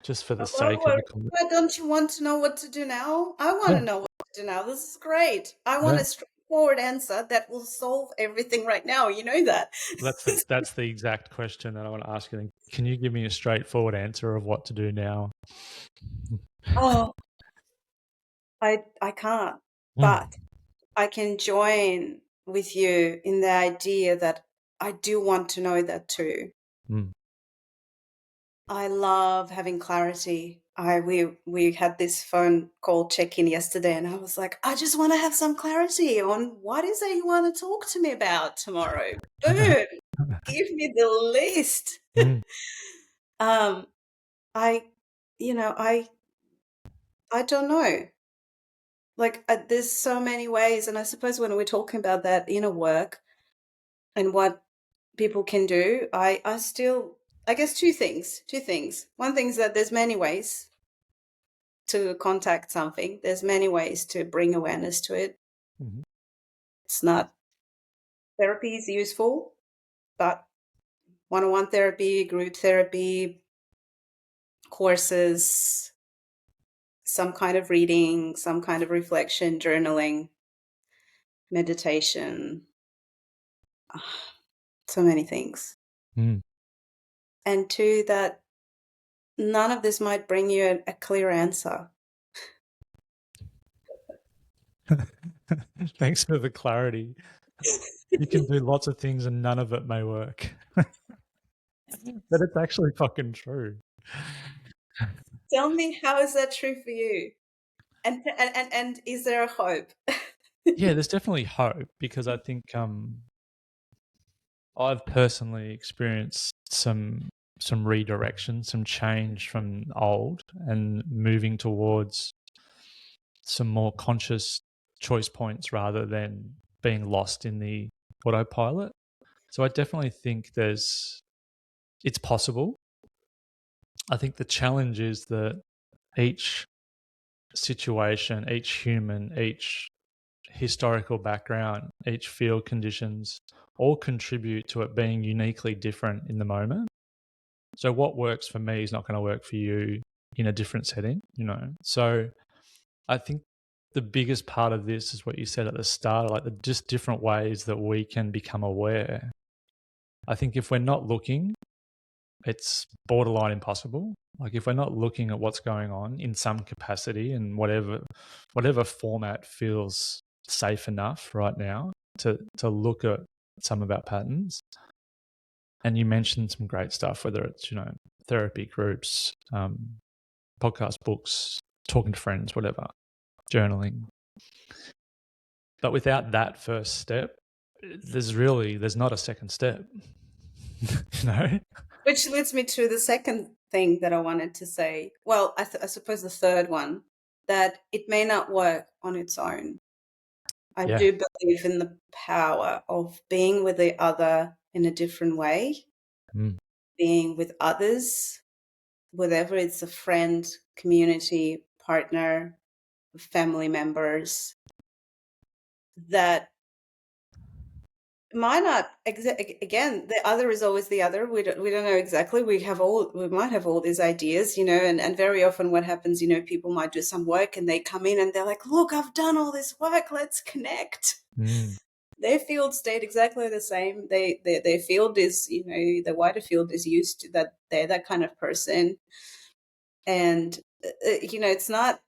just for the sake of the conversation.
Why don't you want to know what to do now? I want
Yeah,
to know what to do now. This is great. I want
yeah.
a straightforward answer that will solve everything right now. You know that.
That's the exact question that I want to ask you. Then. Can you give me a straightforward answer of what to do now?
Oh, I can't, but I can join with you in the idea that I do want to know that too. I love having clarity. We had this phone call check-in yesterday, and I was like, I just want to have some clarity on what is it you want to talk to me about tomorrow. Boom, give me the list. um, I, I don't know. Like, there's so many ways, and I suppose when we're talking about that inner work and what people can do, I guess two things. One thing is that there's many ways to contact something. There's many ways to bring awareness to it. It's not therapy is useful, but one-on-one therapy, group therapy, courses, some kind of reading, some kind of reflection, journaling, meditation, so many things. And two, that none of this might bring you a clear answer.
Thanks for the clarity. You can do lots of things and none of it may work. But it's actually fucking true.
Tell me, how is that true for you? And is there a hope?
Yeah, there's definitely hope because I think I've personally experienced some redirection, some change from old and moving towards some more conscious choice points rather than being lost in the autopilot. So I definitely think it's possible. I think the challenge is that each situation, each human, each historical background, each field conditions all contribute to it being uniquely different in the moment. So what works for me is not going to work for you in a different setting, So I think the biggest part of this is what you said at the start, like the just different ways that we can become aware. I think if we're not looking, it's borderline impossible. Like if we're not looking at what's going on in some capacity and whatever format feels safe enough right now to look at some of our patterns. And you mentioned some great stuff, whether it's, therapy groups, podcast, books, talking to friends, whatever, journaling. But without that first step, there's not a second step.
Which leads me to the second thing that I wanted to say. Well, I suppose the third one, that it may not work on its own. I
Yeah.
do believe in the power of being with the other in a different way, being with others, whether it's a friend, community, partner, family members, that might not again, the other is always the other. We don't know exactly. We might have all these ideas, and very often what happens, people might do some work and they come in and they're like, look, I've done all this work, let's connect. Their field stayed exactly the same. Their field is, the wider field is used to that. They're that kind of person. And it's not,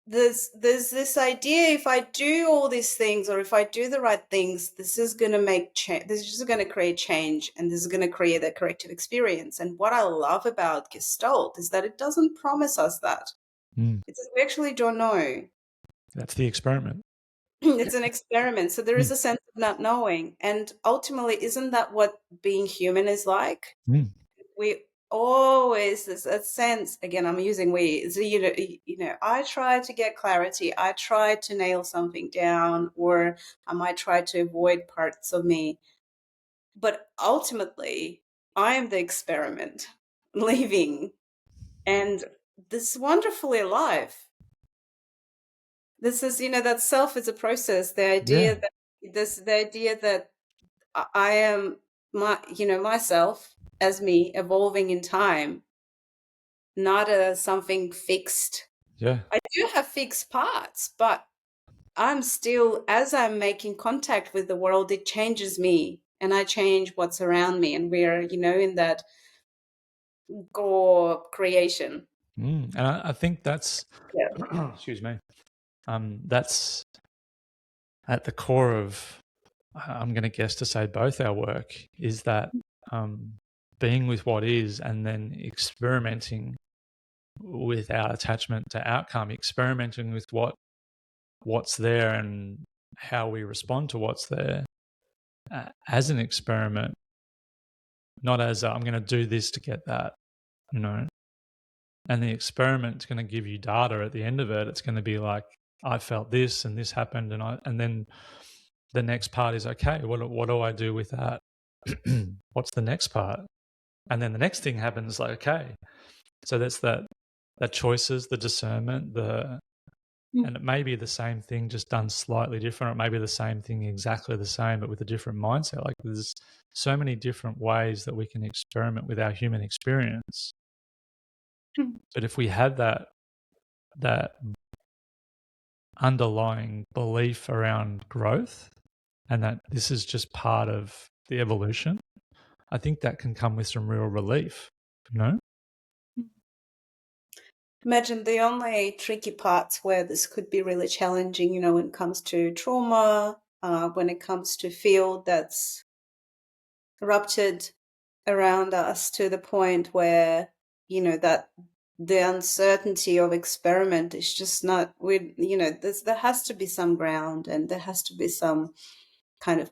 there's this idea, if I do all these things, or if I do the right things, this is going to make change. This is just going to create change, and this is going to create a corrective experience. And what I love about Gestalt is that it doesn't promise us that. It's that we actually don't know.
That's the experiment.
It's an experiment. So there is a sense of not knowing. And ultimately, isn't that what being human is like? We always, there's a sense, again, I'm using we, so, I try to get clarity. I try to nail something down, or I might try to avoid parts of me. But ultimately, I am the experiment living, and this wonderfully alive. This is, that self is a process. The idea that I am myself as me evolving in time, not as something fixed.
Yeah.
I do have fixed parts, but I'm still, as I'm making contact with the world, it changes me and I change what's around me. And we're, in that core creation.
And I think that's,
Yeah.
excuse me, that's at the core of, I'm going to guess to say both our work, is that being with what is and then experimenting without attachment to outcome, experimenting with what's there and how we respond to what's there as an experiment, not as I'm going to do this to get that, And the experiment's going to give you data at the end of it. It's going to be like, I felt this and this happened, and then the next part is, okay, what do I do with that? What's the next part? And then the next thing happens, like, okay, so that's that choices, the discernment, and it may be the same thing, just done slightly different. It may be the same thing, exactly the same, but with a different mindset. Like there's so many different ways that we can experiment with our human experience. But if we had that underlying belief around growth and that this is just part of the evolution, I think that can come with some real relief,
Imagine the only tricky parts where this could be really challenging, when it comes to trauma, when it comes to field that's ruptured around us to the point where, that the uncertainty of experiment is just not, there has to be some ground, and there has to be some kind of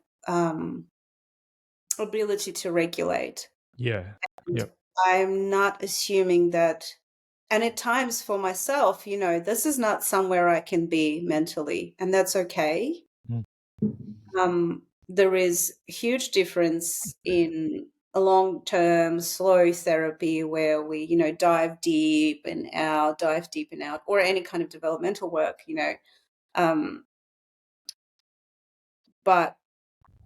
ability to regulate.
Yeah. Yep.
I'm not assuming that, and at times for myself, this is not somewhere I can be mentally, and that's okay. There is a huge difference in a long-term slow therapy where we, dive deep and out, or any kind of developmental work, but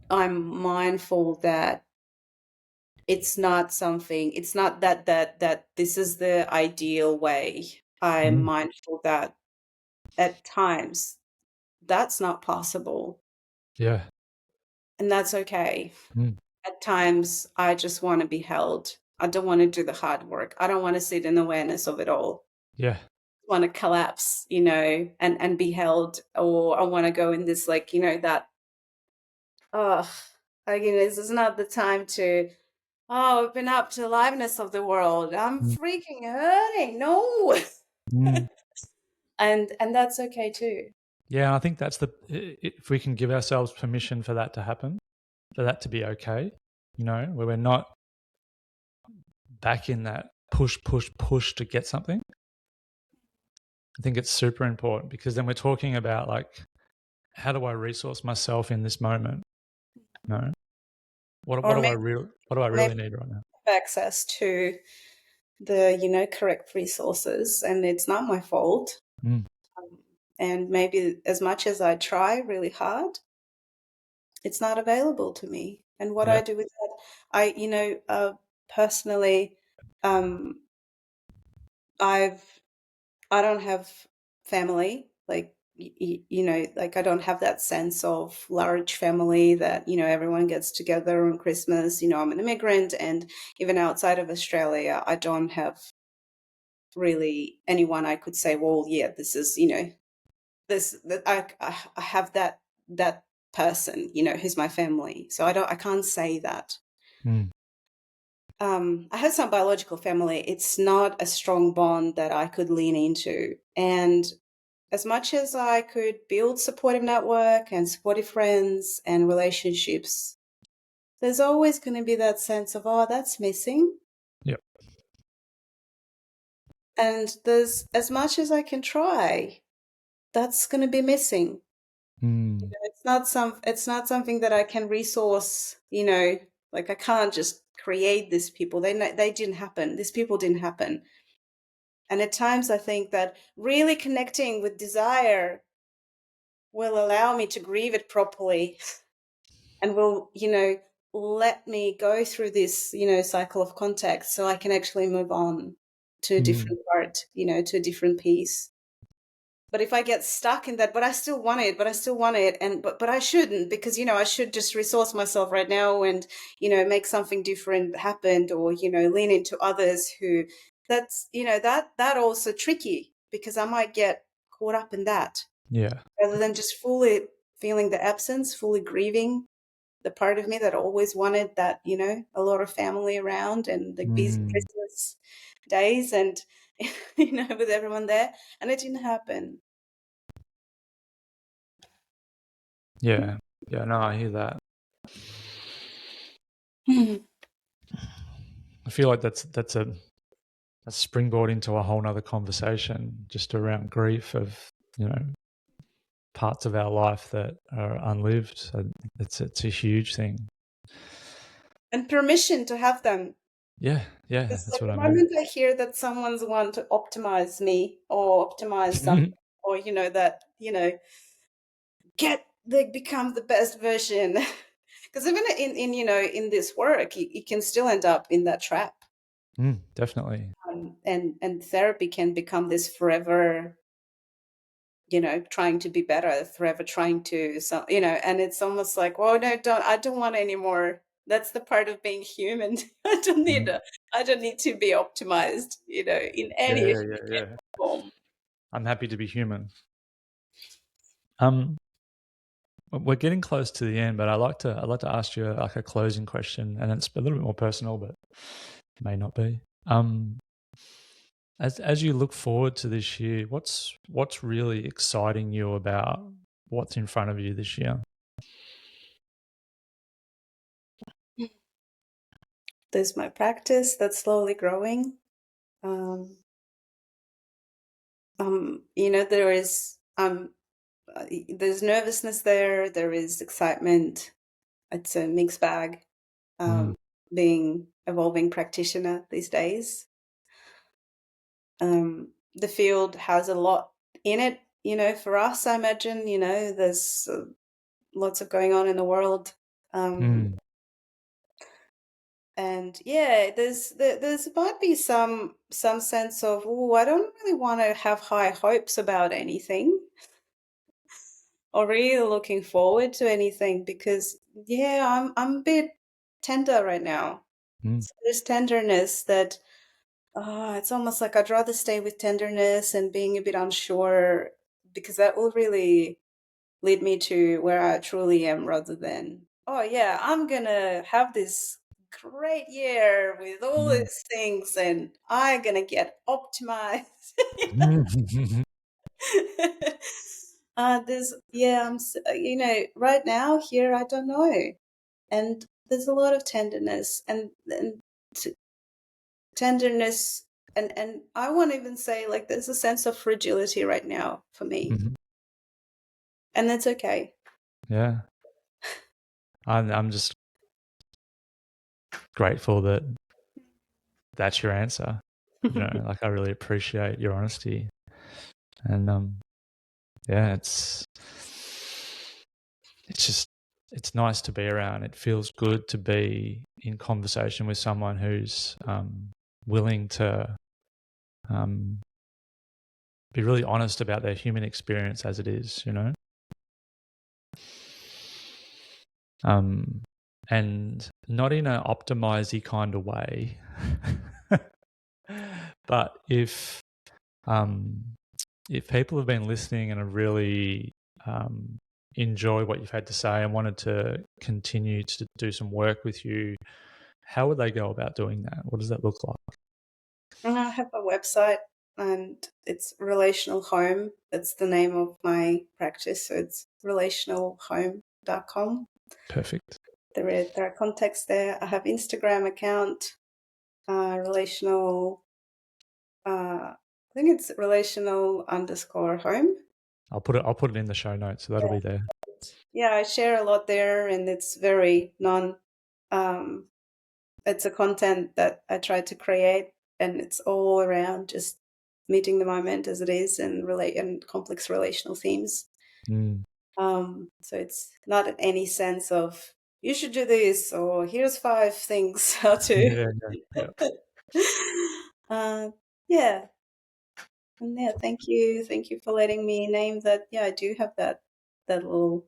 I'm mindful that it's not that this is the ideal way. I'm mindful that at times that's not possible.
Yeah.
And that's okay. At times I just want to be held. I don't want to do the hard work. I don't want to sit in awareness of it all.
Yeah.
I want to collapse, and be held, or I want to go in this, like, that, oh, like, this is not the time to, open up to the aliveness of the world. I'm
Mm.
freaking hurting. No.
Mm.
And that's okay too.
Yeah, and I think that's if we can give ourselves permission for that to happen, for that to be okay, where we're not back in that push, push, push to get something. I think it's super important, because then we're talking about, like, how do I resource myself in this moment? No, what
Or
do I
maybe
really need right now?
have access to the correct resources, and it's not my fault.
Mm.
And maybe as much as I try really hard, it's not available to me. And what
Yeah.
I do with that, personally, um, I don't have family, like, like, I don't have that sense of large family that, everyone gets together on Christmas. I'm an immigrant, and even outside of Australia, I don't have really anyone I could say, well, yeah, this is, this that I have that person, who's my family. So I can't say that.
Mm.
I have some biological family. It's not a strong bond that I could lean into. And as much as I could build supportive network and supportive friends and relationships, there's always going to be that sense of, oh, that's missing.
Yeah.
And there's, as much as I can try, that's going to be missing.
Mm.
It's not something that I can resource, like, I can't just create these people. They didn't happen. These people didn't happen. And at times I think that really connecting with desire will allow me to grieve it properly, and will, let me go through this, cycle of contact, so I can actually move on to a
Mm.
different part, to a different piece. But if I get stuck in that, but I still want it, and but I shouldn't, because I should just resource myself right now and make something different happen, or lean into others who, that's that also tricky, because I might get caught up in that,
Yeah.
rather than just fully feeling the absence, fully grieving the part of me that always wanted that, a lot of family around, and the busy
Mm.
Christmas days, and with everyone there, and it didn't happen.
Yeah. Yeah. No, I hear that. I feel like that's a springboard into a whole nother conversation, just around grief of, parts of our life that are unlived. So it's a huge thing.
And permission to have them.
Yeah. Yeah.
Because,
That's
like,
what
the
I mean.
moment I hear that someone's want to optimize me, or optimize something, or that, become the best version, because even in this work, you can still end up in that trap.
Definitely.
And therapy can become this forever, trying to be better, forever trying to, so, and it's almost like, well, no, I don't want any more. That's the part of being human.
Mhm.
I don't need to be optimized, in
Yeah.
any
Yeah. Yeah. Yeah.
form.
I'm happy to be human. Um, we're getting close to the end, but I'd like to ask you like a closing question, and it's a little bit more personal, but it may not be. As you look forward to this year, what's really exciting you about what's in front of you this year?
There's my practice that's slowly growing. Um, there is, there's nervousness there. There is excitement. It's a mixed bag.
Mm.
Being evolving practitioner these days. The field has a lot in it, for us, I imagine. There's lots of going on in the world.
Mm.
And yeah, there's might be some sense of, oh, I don't really want to have high hopes about anything, or really looking forward to anything, because yeah, I'm a bit tender right now.
Mm.
So there's tenderness that it's almost like I'd rather stay with tenderness and being a bit unsure, because that will really lead me to where I truly am, rather than, oh yeah, I'm gonna have this great year with all
Mm.
these things and I'm gonna get optimized. Right now here, I don't know. And there's a lot of tenderness and t- tenderness. And I won't even say, like, there's a sense of fragility right now for me.
Mhm.
And that's okay.
Yeah. I'm just grateful that that's your answer. Like, I really appreciate your honesty. And yeah, it's just it's nice to be around. It feels good to be in conversation with someone who's willing to um, be really honest about their human experience as it is, and not in an optimisey kind of way. But um, if people have been listening and have really enjoyed what you've had to say and wanted to continue to do some work with you, how would they go about doing that? What does that look like?
I have a website, and it's Relational Home. That's the name of my practice. So it's relationalhome.com.
Perfect.
There are contacts there. I have Instagram account, relational. I think it's relational_home.
I'll put it in the show notes, so that'll be there.
Yeah, I share a lot there, and it's very um, it's a content that I try to create, and it's all around just meeting the moment as it is, and relate and complex relational themes.
Mm.
So it's not in any sense of you should do this or here's 5 things how to.
Yeah, yeah,
uh, yeah, and yeah, thank you for letting me name that. Yeah, I do have that little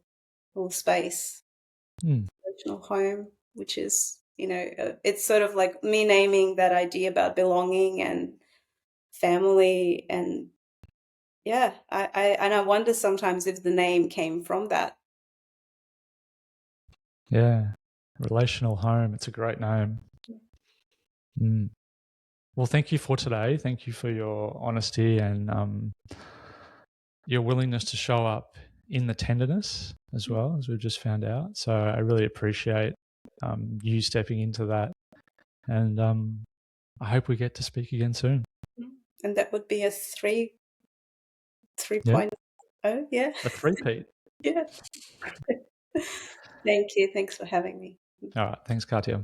space,
yeah. Mm.
original home, which is, it's sort of like me naming that idea about belonging and family. And yeah, I wonder sometimes if the name came from that.
Yeah. Relational home. It's a great name. Mm. Well, thank you for today. Thank you for your honesty and your willingness to show up in the tenderness as well, as we've just found out. So I really appreciate you stepping into that. And I hope we get to speak again soon.
And that would be a 3.0.
Yeah.
Yeah.
A three-peat.
Yeah. Thank you. Thanks for having me.
All right. Thanks, Katia.